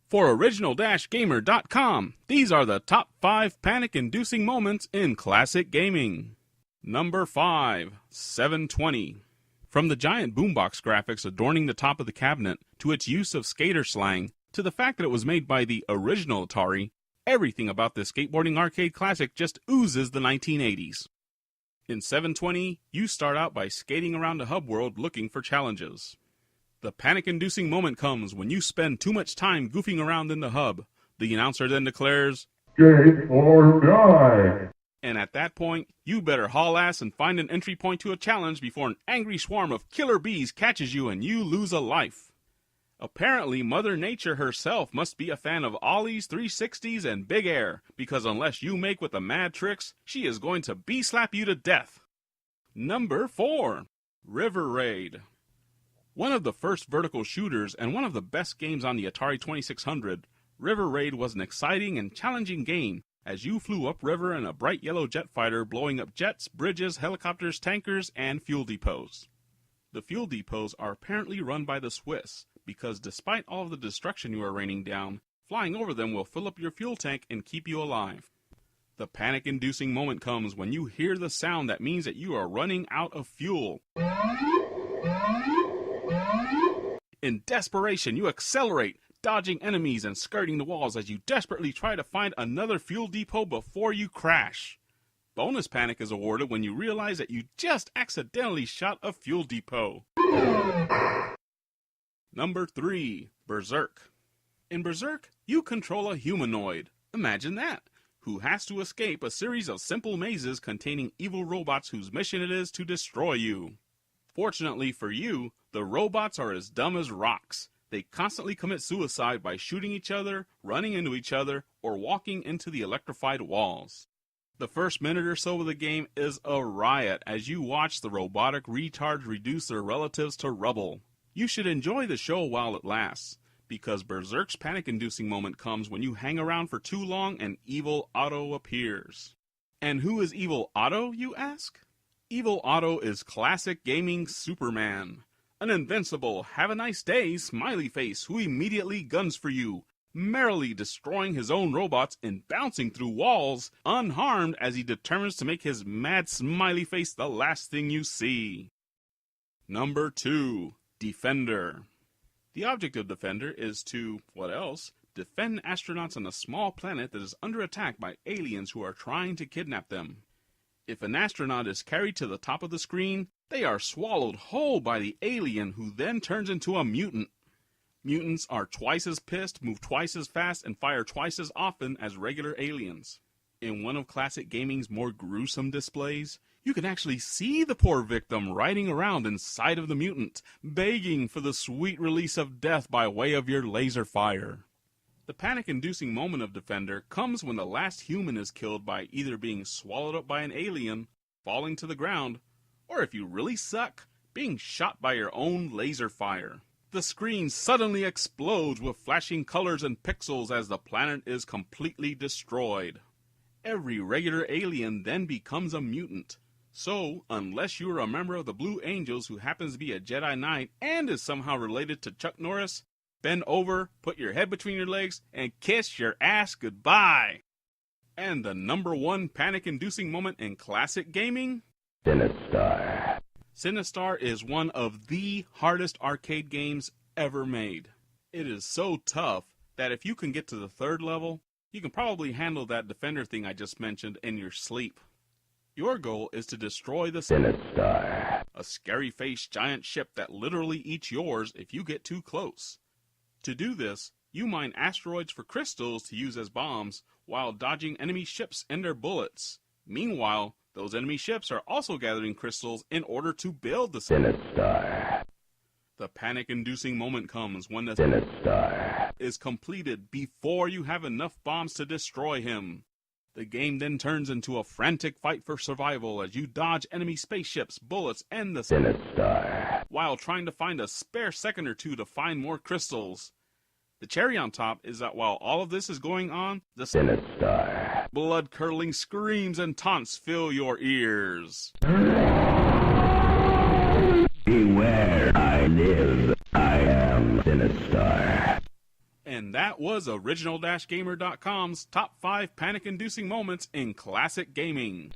For original-gamer.com, these are the top 5 panic-inducing moments in classic gaming. Number 5, 720. From the giant boombox graphics adorning the top of the cabinet, to its use of skater slang, to the fact that it was made by the original Atari, everything about this skateboarding arcade classic just oozes the 1980s. In 720, you start out by skating around a hub world looking for challenges. The panic-inducing moment comes when you spend too much time goofing around in the hub. The announcer then declares, "Skate or die!" And at that point, you better haul ass and find an entry point to a challenge before an angry swarm of killer bees catches you and you lose a life. Apparently, Mother Nature herself must be a fan of ollies, 360s, and big air, because unless you make with the mad tricks, she is going to bee-slap you to death. Number 4, River Raid. One of the first vertical shooters and one of the best games on the Atari 2600, River Raid was an exciting and challenging game as you flew upriver in a bright yellow jet fighter blowing up jets, bridges, helicopters, tankers, and fuel depots. The fuel depots are apparently run by the Swiss, because despite all of the destruction you are raining down, flying over them will fill up your fuel tank and keep you alive. The panic-inducing moment comes when you hear the sound that means that you are running out of fuel. In desperation, you accelerate, dodging enemies and skirting the walls as you desperately try to find another fuel depot before you crash. Bonus panic is awarded when you realize that you just accidentally shot a fuel depot. Number 3, Berserk. In Berserk, you control a humanoid, imagine that, who has to escape a series of simple mazes containing evil robots whose mission it is to destroy you. Fortunately for you, the robots are as dumb as rocks. They constantly commit suicide by shooting each other, running into each other, or walking into the electrified walls. The first minute or so of the game is a riot as you watch the robotic retards reduce their relatives to rubble. You should enjoy the show while it lasts, because Berserk's panic-inducing moment comes when you hang around for too long and Evil Otto appears. And who is Evil Otto, you ask? Evil Otto is classic gaming Superman. An invincible, have-a-nice-day smiley face who immediately guns for you, merrily destroying his own robots and bouncing through walls, unharmed as he determines to make his mad smiley face the last thing you see. Number 2, Defender. The object of Defender is to, what else, defend astronauts on a small planet that is under attack by aliens who are trying to kidnap them. If an astronaut is carried to the top of the screen, they are swallowed whole by the alien who then turns into a mutant. Mutants are twice as pissed, move twice as fast, and fire twice as often as regular aliens. In one of classic gaming's more gruesome displays, you can actually see the poor victim riding around inside of the mutant, begging for the sweet release of death by way of your laser fire. The panic-inducing moment of Defender comes when the last human is killed by either being swallowed up by an alien, falling to the ground, or if you really suck, being shot by your own laser fire. The screen suddenly explodes with flashing colors and pixels as the planet is completely destroyed. Every regular alien then becomes a mutant. So, unless you are a member of the Blue Angels who happens to be a Jedi Knight and is somehow related to Chuck Norris, bend over, put your head between your legs, and kiss your ass goodbye. And the number 1 panic-inducing moment in classic gaming? Sinistar. Sinistar is one of the hardest arcade games ever made. It is so tough that if you can get to the 3rd level, you can probably handle that Defender thing I just mentioned in your sleep. Your goal is to destroy the Sinistar, a scary-faced giant ship that literally eats yours if you get too close. To do this, you mine asteroids for crystals to use as bombs while dodging enemy ships and their bullets. Meanwhile, those enemy ships are also gathering crystals in order to build the Sinistar. The panic-inducing moment comes when the Sinistar is completed before you have enough bombs to destroy him. The game then turns into a frantic fight for survival as you dodge enemy spaceships, bullets, and the Sinistar, while trying to find a spare second or two to find more crystals. The cherry on top is that while all of this is going on, the Sinistar blood-curdling screams and taunts fill your ears. Beware, I live. I am Sinistar. And that was Original-Gamer.com's top 5 panic-inducing moments in classic gaming.